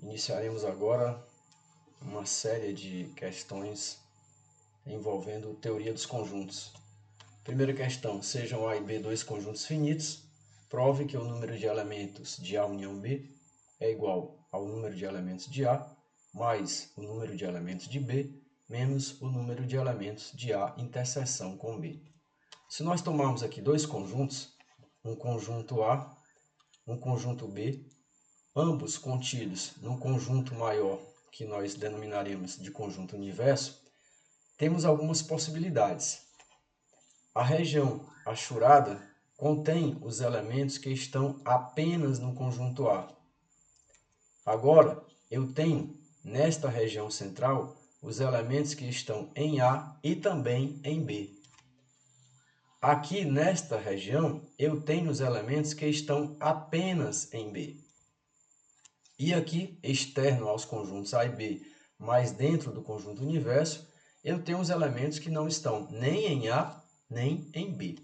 Iniciaremos agora uma série de questões envolvendo teoria dos conjuntos. Primeira questão: sejam A e B dois conjuntos finitos, prove que o número de elementos de A união B é igual ao número de elementos de A mais o número de elementos de B menos o número de elementos de A interseção com B. Se nós tomarmos aqui dois conjuntos, um conjunto A, um conjunto B, ambos contidos num conjunto maior que nós denominaremos de conjunto universo, temos algumas possibilidades. A região achurada contém os elementos que estão apenas no conjunto A. Agora, eu tenho nesta região central os elementos que estão em A e também em B. Aqui nesta região, eu tenho os elementos que estão apenas em B. E aqui, externo aos conjuntos A e B, mas dentro do conjunto universo, eu tenho os elementos que não estão nem em A, nem em B.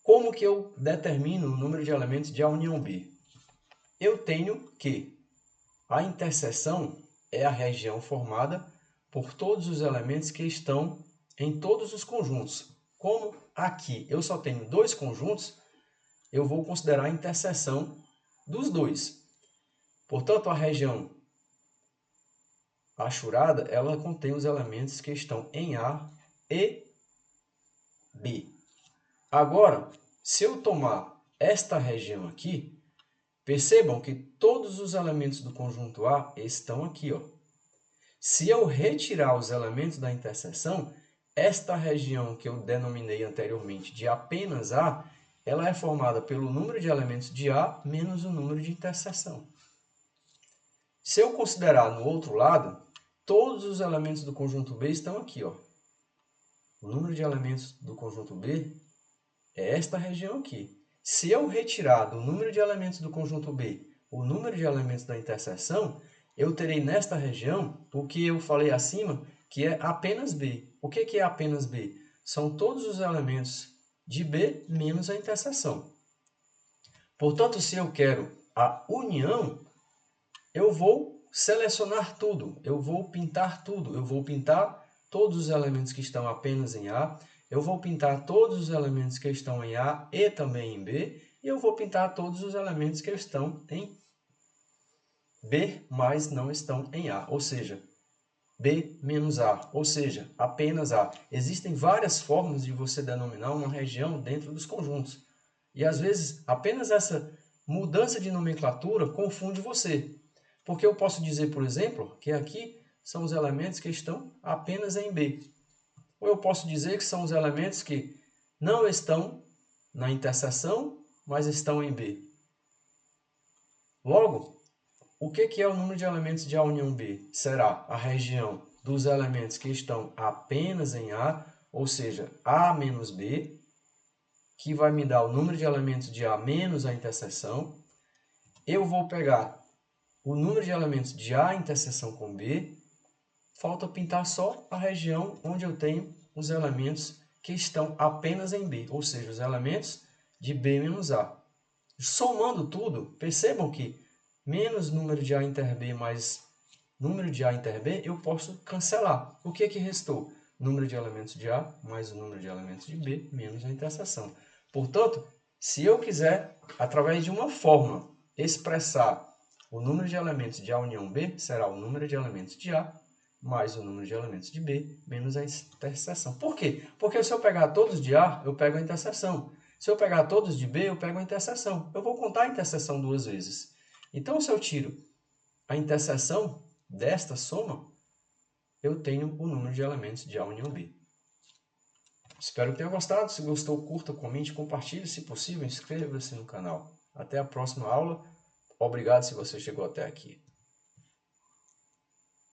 Como que eu determino o número de elementos de A união B? Eu tenho que a interseção é a região formada por todos os elementos que estão em todos os conjuntos. Como aqui eu só tenho dois conjuntos, eu vou considerar a interseção dos dois. Portanto, a região achurada, ela contém os elementos que estão em A e B. Agora, se eu tomar esta região aqui, percebam que todos os elementos do conjunto A estão aqui, ó. Se eu retirar os elementos da interseção, esta região que eu denominei anteriormente de apenas A, ela é formada pelo número de elementos de A menos o número de interseção. Se eu considerar no outro lado, todos os elementos do conjunto B estão aqui, ó. O número de elementos do conjunto B é esta região aqui. Se eu retirar do número de elementos do conjunto B o número de elementos da interseção, eu terei nesta região o que eu falei acima, que é apenas B. O que é apenas B? São todos os elementos de B menos a interseção. Portanto, se eu quero a união, eu vou selecionar tudo, eu vou pintar tudo, eu vou pintar todos os elementos que estão apenas em A, eu vou pintar todos os elementos que estão em A e também em B, e eu vou pintar todos os elementos que estão em B, mas não estão em A, ou seja, B menos A, ou seja, apenas A. Existem várias formas de você denominar uma região dentro dos conjuntos, e às vezes apenas essa mudança de nomenclatura confunde você. Porque eu posso dizer, por exemplo, que aqui são os elementos que estão apenas em B. Ou eu posso dizer que são os elementos que não estão na interseção, mas estão em B. Logo, o que é o número de elementos de A união B? Será a região dos elementos que estão apenas em A, ou seja, A menos B, que vai me dar o número de elementos de A menos a interseção. Eu vou pegar o número de elementos de A interseção com B, falta pintar só a região onde eu tenho os elementos que estão apenas em B, ou seja, os elementos de B menos A. Somando tudo, percebam que menos número de A inter B mais número de A inter B, eu posso cancelar. O que restou? Número de elementos de A mais o número de elementos de B menos a interseção. Portanto, se eu quiser, através de uma fórmula, expressar o número de elementos de A união B, será o número de elementos de A mais o número de elementos de B menos a interseção. Por quê? Porque se eu pegar todos de A, eu pego a interseção. Se eu pegar todos de B, eu pego a interseção. Eu vou contar a interseção duas vezes. Então, se eu tiro a interseção desta soma, eu tenho o número de elementos de A união B. Espero que tenha gostado. Se gostou, curta, comente, compartilhe. Se possível, inscreva-se no canal. Até a próxima aula. Obrigado se você chegou até aqui.